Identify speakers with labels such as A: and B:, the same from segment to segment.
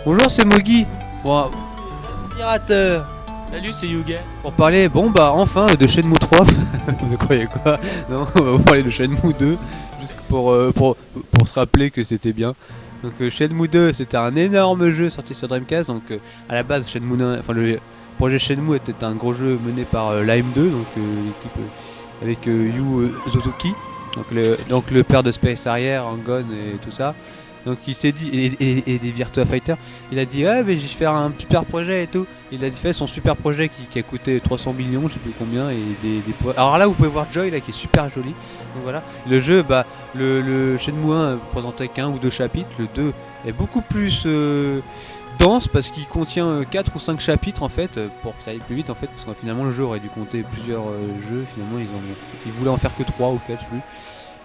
A: Bonjour, c'est Mogi. Bon,
B: Pirateur.
C: Salut, c'est Yuga.
A: pour parler, bon bah enfin de Shenmue 3. Vous croyez quoi? Non, on va vous parler de Shenmue 2, juste pour se rappeler que c'était bien. Donc Shenmue 2, c'était un énorme jeu sorti sur Dreamcast. Donc à la base, Shenmue 1, enfin le projet Shenmue était un gros jeu mené par l'AM2, donc l'équipe avec Yu Suzuki, donc le père de Space Harrier, Angon et tout ça. Donc il s'est dit, et des Virtua Fighter, il a dit ah mais je vais faire un super projet et tout. Il a fait son super projet qui a coûté 300 millions, je sais plus combien, et alors là vous pouvez voir Joy là qui est super joli. Donc voilà, le jeu, bah le Shenmue 1 présentait qu'un ou deux chapitres, le 2 est beaucoup plus dense parce qu'il contient 4 ou 5 chapitres en fait, pour que ça aille plus vite en fait, parce que finalement le jeu aurait dû compter plusieurs jeux, finalement ils voulaient en faire que 3 ou 4, je sais plus.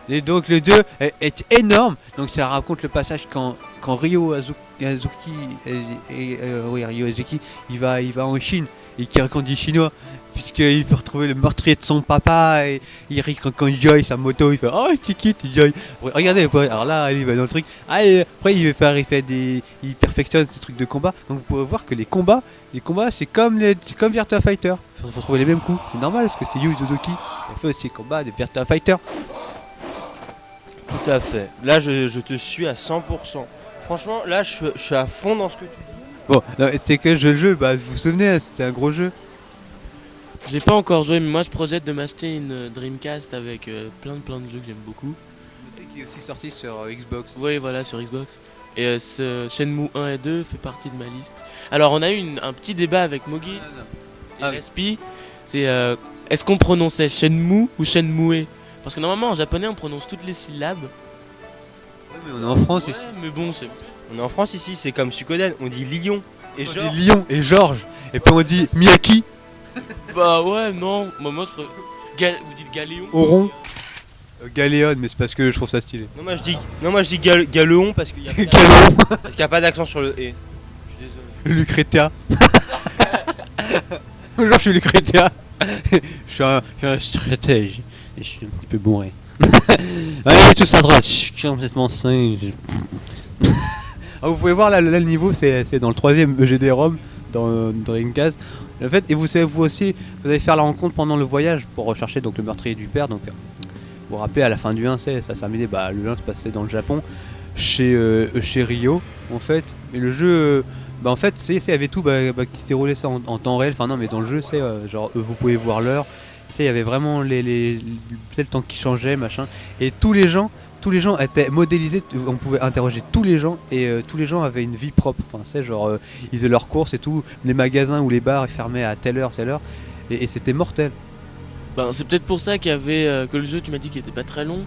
A: Et donc le 2 est énorme, donc ça raconte le passage quand Ryo Azuki Ryo Azuki il va en Chine et qui raconte du chinois puisqu'il veut retrouver le meurtrier de son papa et il rit quand Joy sa moto il fait oh Kiki Joy. Regardez alors là il va dans le truc et après il perfectionne ces trucs de combat, donc vous pouvez voir que les combats c'est comme Virtua Fighter, faut trouver les mêmes coups, c'est normal parce que c'est Yu Suzuki il fait aussi les combats de Virtua Fighter.
B: Tout à fait. Là, je te suis à 100%. Franchement, là, je suis à fond dans ce que tu dis.
A: Bon, c'est que le jeu, bah vous vous souvenez, hein, c'était un gros jeu.
C: J'ai pas encore joué, mais moi je projette de m'acheter une Dreamcast avec plein de jeux que j'aime beaucoup.
A: Qui est aussi sorti sur Xbox.
C: Oui, voilà, sur Xbox. Et ce Shenmue 1 et 2 fait partie de ma liste. Alors, on a eu un petit débat avec Mogi et Respi. C'est est-ce qu'on prononçait Shenmue ou Shenmue? Parce que normalement en japonais on prononce toutes les syllabes.
A: Ouais, mais on est en France ici.
C: Mais bon, c'est.
B: On est en France ici, c'est comme Suikoden, on dit Lyon et
A: On
B: Georges.
A: dit Lyon et Georges. Et puis on dit Miyaki,
C: Bah ouais, non. Moi je vous dites Galéon.
A: Oron, Galéon, mais c'est parce que je trouve ça stylé.
B: Non, moi je dis Galéon parce qu'il y a
A: Galéon,
B: parce qu'il y a pas d'accent sur le e. Je suis désolé.
A: Lucretia. Bonjour, je suis Lucretia. Je suis un stratège. Et je suis un petit peu bourré. Allez, tous à droite. Je suis complètement singe. Vous pouvez voir là, le niveau, c'est dans le 3ème EGD-ROM dans Dreamcast. En fait, et vous savez, vous aussi, vous allez faire la rencontre pendant le voyage pour rechercher donc le meurtrier du père. Donc, vous vous rappelez, à la fin du 1, ça s'amusait. Bah, le 1 se passait dans le Japon, chez Ryo, en fait. Et le jeu, bah, en fait, il y avait tout qui se déroulait ça en temps réel. Enfin, non, mais dans le jeu, c'est genre, vous pouvez voir l'heure. Il y avait vraiment le temps qui changeait, machin. Et tous les gens étaient modélisés, on pouvait interroger tous les gens et tous les gens avaient une vie propre. Enfin, c'est genre ils faisaient leurs courses et tout, les magasins ou les bars ils fermaient à telle heure et c'était mortel.
C: Ben c'est peut-être pour ça qu'il y avait que le jeu tu m'as dit qu'il était pas très long.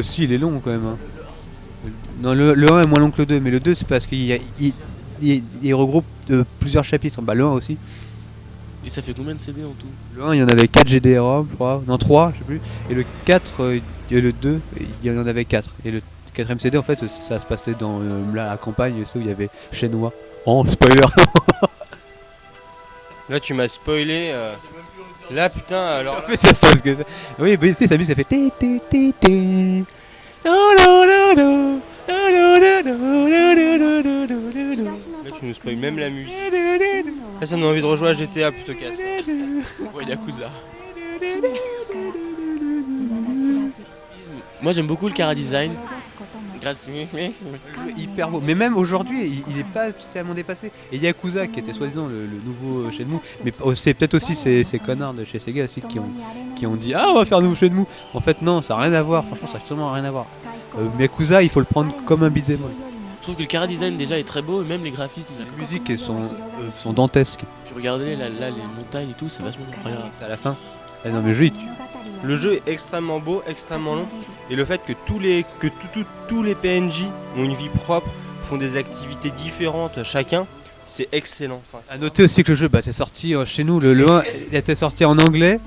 A: Si, il est long quand même. Hein. Non, le 1 est moins long que le 2, mais le 2 c'est parce qu'il regroupe plusieurs chapitres. Bah le 1 aussi.
C: Et ça fait combien de CD en tout?
A: Le 1 il y en avait 4 GDROM, je crois. Non 3, je sais plus. Et le 4, et le 2, il y en avait 4. Et le 4ème CD en fait ça se passait dans la campagne, où il y avait Shenhua. Oh spoiler.
B: Là tu m'as spoilé. Là putain alors.
A: Mais ça passe que ça. Oui, mais c'est sa musique ça fait ti ti ti ti.
B: Là tu nous spoil même la musique. Là ça me donne envie de rejouer à GTA plutôt qu'à ça.
C: Ouais, Yakuza. Moi j'aime beaucoup le Chara Design.
A: Hyper beau. Mais même aujourd'hui, il est pas spécialement dépassé. Et Yakuza qui était soi-disant le nouveau Shenmue, mais c'est peut-être aussi ces connards de chez Sega aussi qui ont dit ah on va faire un nouveau Shenmue. En fait non, ça n'a rien à voir. Franchement, ça n'a absolument rien à voir. Yakuza, il faut le prendre comme un beat'em all.
C: Je trouve que le Chara Design déjà est très beau et même les graphismes.
A: Les musiques sont dantesques.
C: Puis regardez là les montagnes et tout, c'est vachement incroyable.
A: À la fin. Ah non mais le jeu,
B: Le jeu est extrêmement beau, extrêmement long, et le fait que tous les PNJ ont une vie propre, font des activités différentes chacun, c'est excellent. Enfin,
A: à noter aussi que le jeu était sorti chez nous, le 1 il était sorti en anglais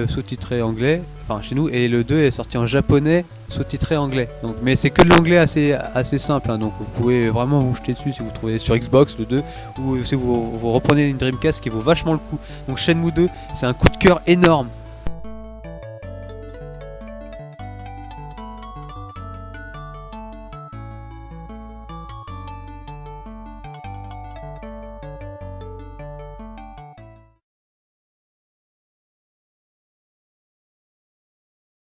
A: sous-titré anglais, enfin chez nous, et le 2 est sorti en japonais sous-titré anglais. Donc, mais c'est que de l'anglais assez simple, hein, donc vous pouvez vraiment vous jeter dessus si vous trouvez sur Xbox le 2, ou si vous reprenez une Dreamcast qui vaut vachement le coup. Donc Shenmue 2, c'est un coup de cœur énorme.